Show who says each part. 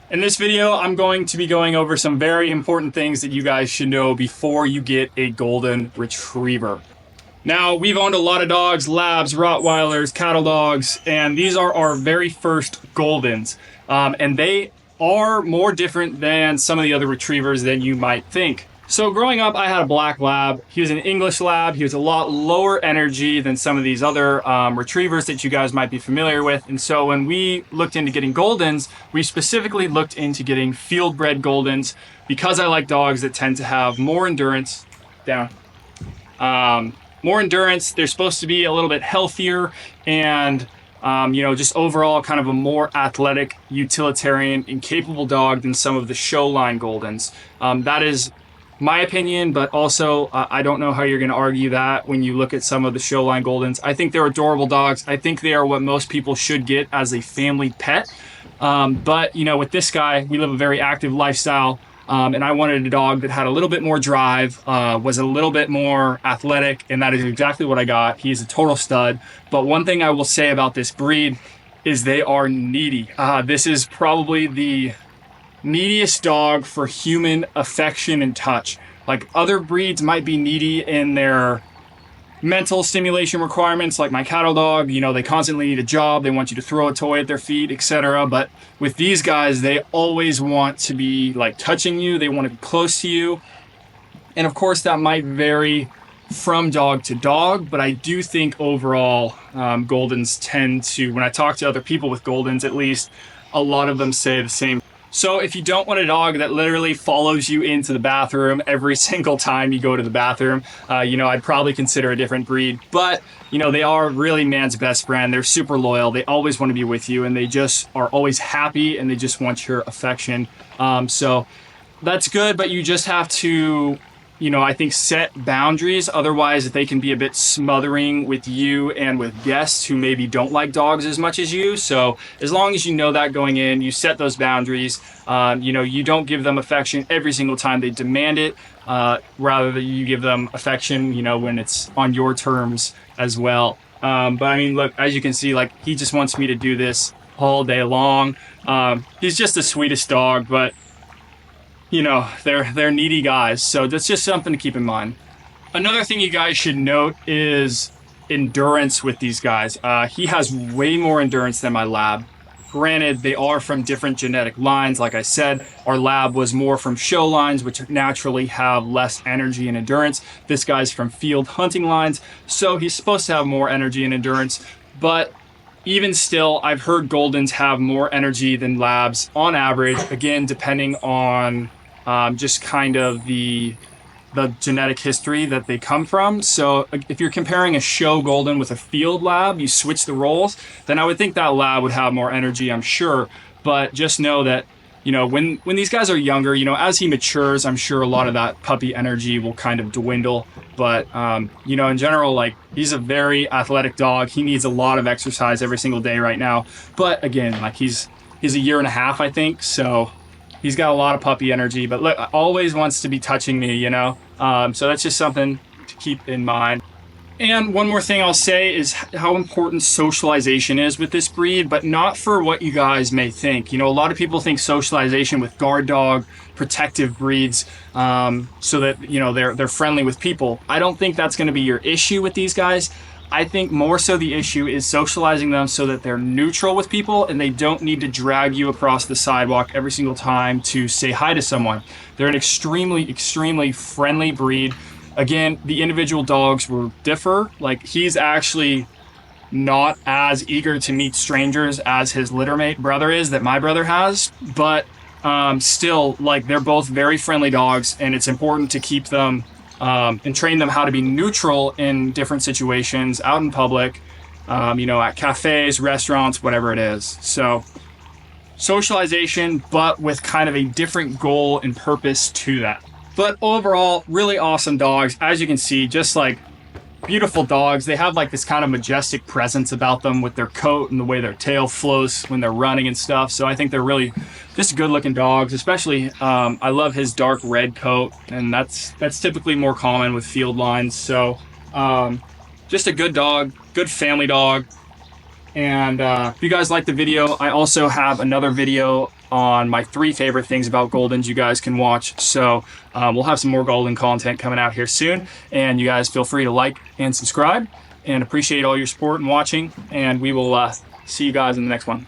Speaker 1: In this video, I'm going to be going over some very important things that you guys should know before you get a golden retriever. Now, we've owned a lot of dogs, labs, Rottweilers, cattle dogs, and these are our very first Goldens. And they are more different than some of the other retrievers than you might think. So growing up, I had a black lab. He was an English lab. He was a lot lower energy than some of these other retrievers that you guys might be familiar with. And so when we looked into getting Goldens, we specifically looked into getting field bred Goldens because I like dogs that tend to have more endurance. More endurance. They're supposed to be a little bit healthier and just overall kind of a more athletic, utilitarian, and capable dog than some of the show line Goldens. That is my opinion, but also I don't know how you're going to argue that when you look at some of the show line Goldens. I think they're adorable dogs. I think they are what most people should get as a family pet. But with this guy, we live a very active lifestyle. And I wanted a dog that had a little bit more drive, was a little bit more athletic, and that is exactly what I got. He's a total stud. But one thing I will say about this breed is they are needy. This is probably the neediest dog for human affection and touch. Like other breeds might be needy in their mental stimulation requirements, like my cattle dog, they constantly need a job, they want you to throw a toy at their feet, etc. But with these guys, they always want to be like touching you, they want to be close to you. And of course that might vary from dog to dog, but I do think overall Goldens tend to, when I talk to other people with Goldens at least, a lot of them say the same. So if you don't want a dog that literally follows you into the bathroom every single time you go to the bathroom, I'd probably consider a different breed. But, they are really man's best friend. They're super loyal. They always want to be with you, and they just are always happy, and they just want your affection. So that's good, but you just have to, I think set boundaries. Otherwise, they can be a bit smothering with you and with guests who maybe don't like dogs as much as you. So as long as you know that going in, you set those boundaries. You don't give them affection every single time they demand it. Rather than you give them affection, when it's on your terms as well. But I mean, look, as you can see, like he just wants me to do this all day long. He's just the sweetest dog, but they're needy guys, so that's just something to keep in mind. Another thing you guys should note is endurance with these guys. He has way more endurance than my lab. Granted, they are from different genetic lines. Like I said, our lab was more from show lines, which naturally have less energy and endurance. This guy's from field hunting lines, so he's supposed to have more energy and endurance. But even still, I've heard Goldens have more energy than labs on average, again, depending on just kind of the genetic history that they come from. So if you're comparing a show Golden with a field lab, you switch the roles, then I would think that lab would have more energy, I'm sure. But just know that, when these guys are younger, as he matures, I'm sure a lot of that puppy energy will kind of dwindle. But, in general, like he's a very athletic dog. He needs a lot of exercise every single day right now. But again, like he's a year and a half, I think. So he's got a lot of puppy energy, but look, always wants to be touching me, so that's just something to keep in mind. And one more thing I'll say is how important socialization is with this breed, but not for what you guys may think. A lot of people think socialization with guard dog, protective breeds, so that, they're friendly with people. I don't think that's going to be your issue with these guys. I think more so the issue is socializing them so that they're neutral with people and they don't need to drag you across the sidewalk every single time to say hi to someone. They're an extremely, extremely friendly breed. Again, the individual dogs will differ. Like he's actually not as eager to meet strangers as his littermate brother is that my brother has, but still, like they're both very friendly dogs, and it's important to keep them and train them how to be neutral in different situations out in public, at cafes, restaurants, whatever it is. So socialization, but with kind of a different goal and purpose to that. But overall, really awesome dogs. As you can see, just like beautiful dogs. They have like this kind of majestic presence about them with their coat and the way their tail flows when they're running and stuff. So I think they're really just good looking dogs, especially I love his dark red coat, and that's typically more common with field lines. So just a good dog, good family dog. And if you guys like the video, I also have another video on my 3 favorite things about Goldens you guys can watch. So we'll have some more Golden content coming out here soon. And you guys feel free to like and subscribe, and appreciate all your support and watching. And we will see you guys in the next one.